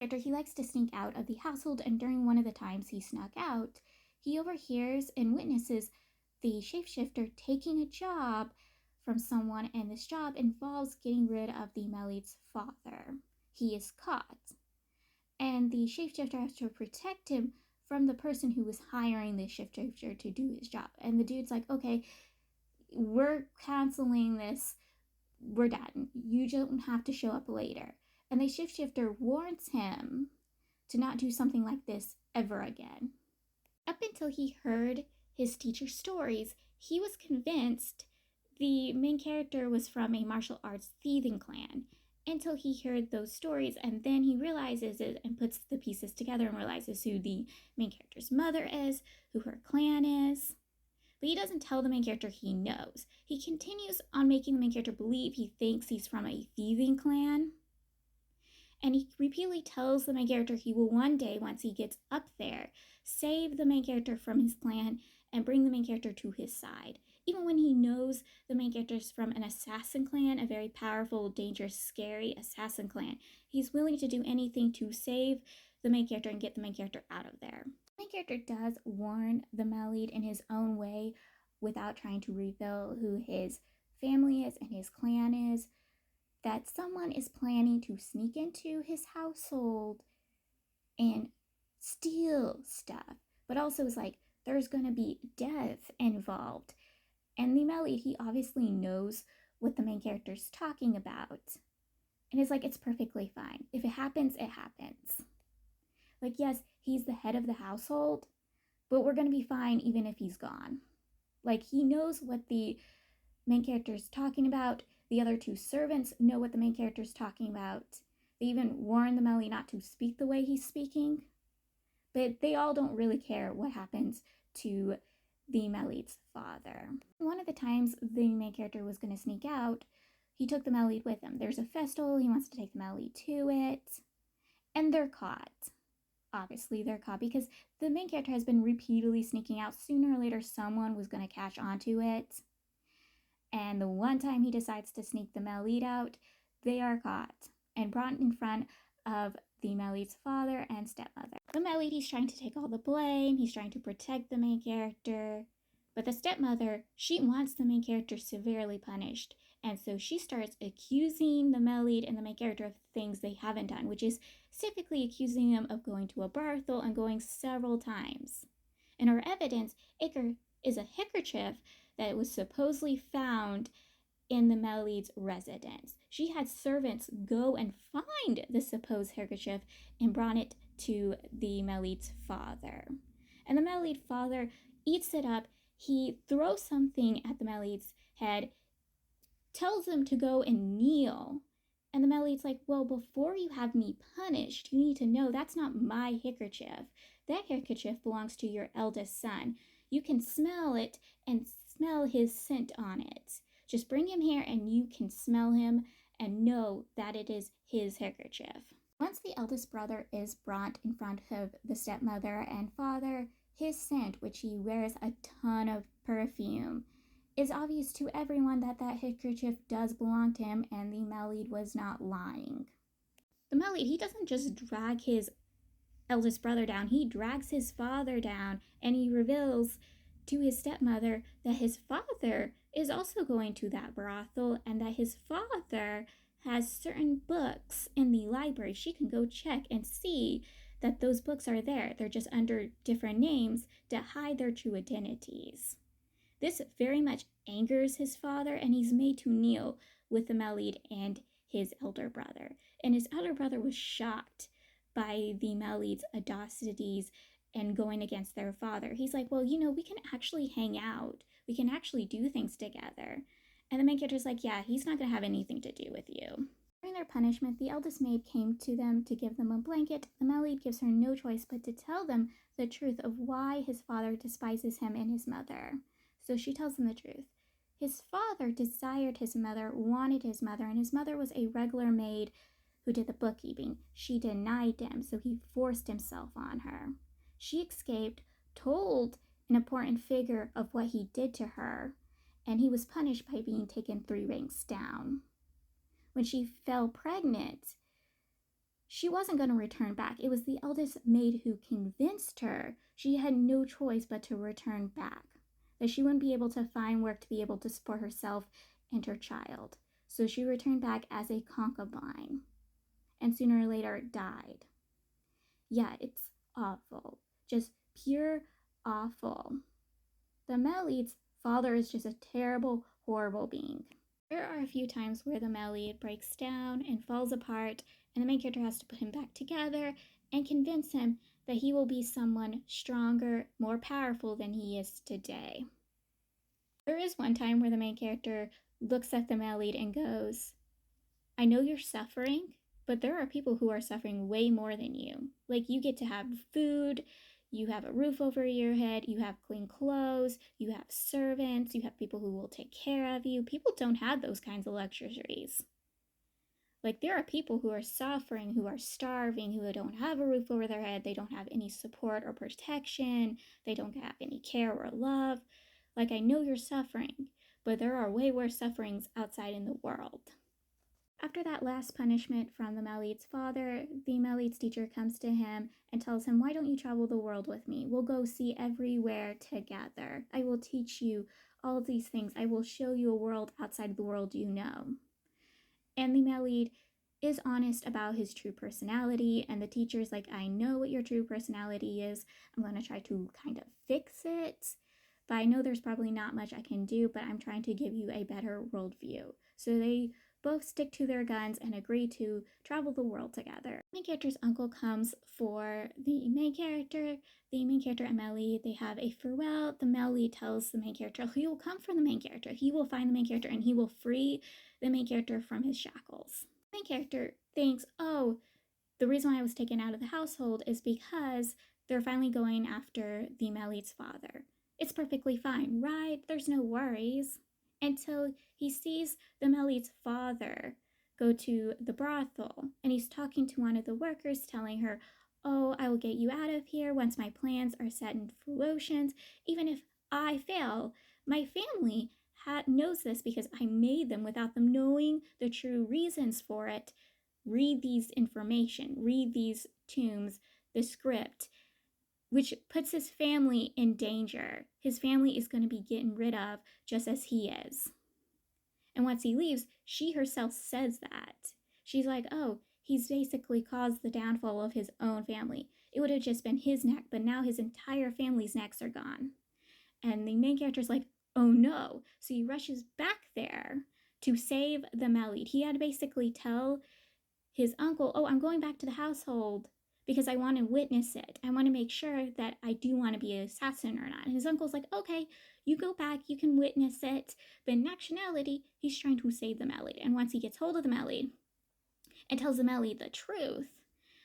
After he likes to sneak out of the household, and during one of the times he snuck out, he overhears and witnesses the shapeshifter taking a job from someone, and this job involves getting rid of the Melid's father. He is caught, and the shapeshifter has to protect him from the person who was hiring the shapeshifter to do his job. And the dude's like, okay, we're canceling this, we're done, you don't have to show up later. And the shapeshifter warns him to not do something like this ever again. Up until he heard his teacher's stories, he was convinced the main character was from a martial arts thieving clan until he heard those stories, and then he realizes it and puts the pieces together and realizes who the main character's mother is, who her clan is. But he doesn't tell the main character he knows. He continues on making the main character believe he thinks he's from a thieving clan. And he repeatedly tells the main character he will one day, once he gets up there, save the main character from his clan and bring the main character to his side. Even when he knows the main character is from an assassin clan, a very powerful, dangerous, scary assassin clan, he's willing to do anything to save the main character and get the main character out of there. The main character does warn the Melid in his own way without trying to reveal who his family is and his clan is, that someone is planning to sneak into his household and steal stuff. But also is like, there's going to be death involved. And the Melid, he obviously knows what the main character's talking about. And it's like, it's perfectly fine. If it happens, it happens. Like, yes, he's the head of the household, but we're going to be fine even if he's gone. Like, he knows what the main character's talking about. The other two servants know what the main character's talking about. They even warn the Melid not to speak the way he's speaking. But they all don't really care what happens to the Melid's father. One of the times the main character was going to sneak out, he took the Melid with him. There's a festival, he wants to take the Melid to it, and they're caught. Obviously, they're caught because the main character has been repeatedly sneaking out. Sooner or later, someone was going to catch onto it. And the one time he decides to sneak the Melid out, they are caught and brought in front of the Melid's father and stepmother. The Melid, he's trying to take all the blame. He's trying to protect the main character. But the stepmother, she wants the main character severely punished. And so she starts accusing the Melid and the main character of things they haven't done, which is specifically accusing them of going to a brothel and going several times. In her evidence, is a handkerchief that was supposedly found in the Melid's residence. She had servants go and find the supposed handkerchief and brought it to the Melid's father. And the Melid father eats it up. He throws something at the Melid's head, tells them to go and kneel. And the Melid's like, well, before you have me punished, you need to know that's not my handkerchief. That handkerchief belongs to your eldest son. You can smell it and smell his scent on it. Just bring him here and you can smell him and know that it is his handkerchief. Once the eldest brother is brought in front of the stepmother and father, his scent, which he wears a ton of perfume, is obvious to everyone that that handkerchief does belong to him, and the Melid was not lying. The Melid, he doesn't just drag his eldest brother down, he drags his father down, and he reveals to his stepmother that his father is also going to that brothel and that his father has certain books in the library. She can go check and see that those books are there. They're just under different names to hide their true identities. This very much angers his father, and he's made to kneel with the Melid and his elder brother. And his elder brother was shocked by the Melid's audacities and going against their father. He's like, well, we can actually hang out. We can actually do things together. And the main character's like, yeah, he's not going to have anything to do with you. During their punishment, the eldest maid came to them to give them a blanket. The Melid gives her no choice but to tell them the truth of why his father despises him and his mother. So she tells them the truth. His father desired his mother, wanted his mother, and his mother was a regular maid who did the bookkeeping. She denied him, so he forced himself on her. She escaped, told an important figure of what he did to her, and he was punished by being taken 3 ranks down. When she fell pregnant, she wasn't going to return back. It was the eldest maid who convinced her she had no choice but to return back, that she wouldn't be able to find work to be able to support herself and her child. So she returned back as a concubine and sooner or later died. Yeah, it's awful. Just pure awful. The Melid's father is just a terrible, horrible being. There are a few times where the Melid breaks down and falls apart, and the main character has to put him back together and convince him that he will be someone stronger, more powerful than he is today. There is one time where the main character looks at the Melid and goes, I know you're suffering, but there are people who are suffering way more than you. Like, you get to have food, you have a roof over your head, you have clean clothes, you have servants, you have people who will take care of you. People don't have those kinds of luxuries. Like, there are people who are suffering, who are starving, who don't have a roof over their head, they don't have any support or protection, they don't have any care or love. Like, I know you're suffering, but there are way worse sufferings outside in the world. After that last punishment from the Melid's father, the Melid's teacher comes to him and tells him, why don't you travel the world with me? We'll go see everywhere together. I will teach you all of these things. I will show you a world outside of the world you know. And the Melid is honest about his true personality, and the teacher's like, I know what your true personality is. I'm going to try to kind of fix it, but I know there's probably not much I can do, but I'm trying to give you a better worldview. So they both stick to their guns and agree to travel the world together. The main character's uncle comes for the main character. The main character and Melid, they have a farewell. The Melid tells the main character he will come for the main character. He will find the main character and he will free the main character from his shackles. The main character thinks, oh, the reason why I was taken out of the household is because they're finally going after the Melid's father. It's perfectly fine, right? There's no worries. Until he sees the Melid's father go to the brothel, and he's talking to one of the workers, telling her, oh, I will get you out of here once my plans are set in fruition. Even if I fail, my family knows this because I made them without them knowing the true reasons for it. Read these information, read these tombs, the script, which puts his family in danger. His family is going to be getting rid of just as he is. And once he leaves, she herself says that. She's like, oh, he's basically caused the downfall of his own family. It would have just been his neck, but now his entire family's necks are gone. And the main character's like, oh no. So he rushes back there to save the Melid. He had to basically tell his uncle, oh, I'm going back to the household because I want to witness it. I want to make sure that I do want to be an assassin or not. And his uncle's like, okay, you go back, you can witness it. But in actuality, he's trying to save the Melid. And once he gets hold of the Melid and tells the Melid the truth,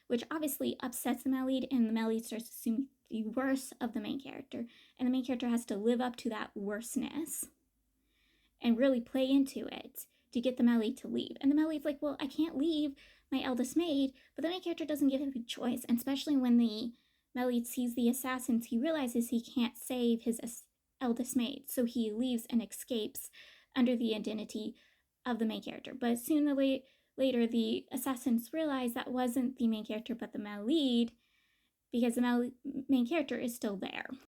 which obviously upsets the Melid, and the Melid starts to assume the worst of the main character. And the main character has to live up to that worstness and really play into it to get the Melid to leave. And the Melid's like, well, I can't leave my eldest maid, but the main character doesn't give him a choice. And especially when the Melid sees the assassins, he realizes he can't save his eldest maid. So he leaves and escapes under the identity of the main character. But sooner or later, the assassins realize that wasn't the main character, but the Melid, because the main character is still there.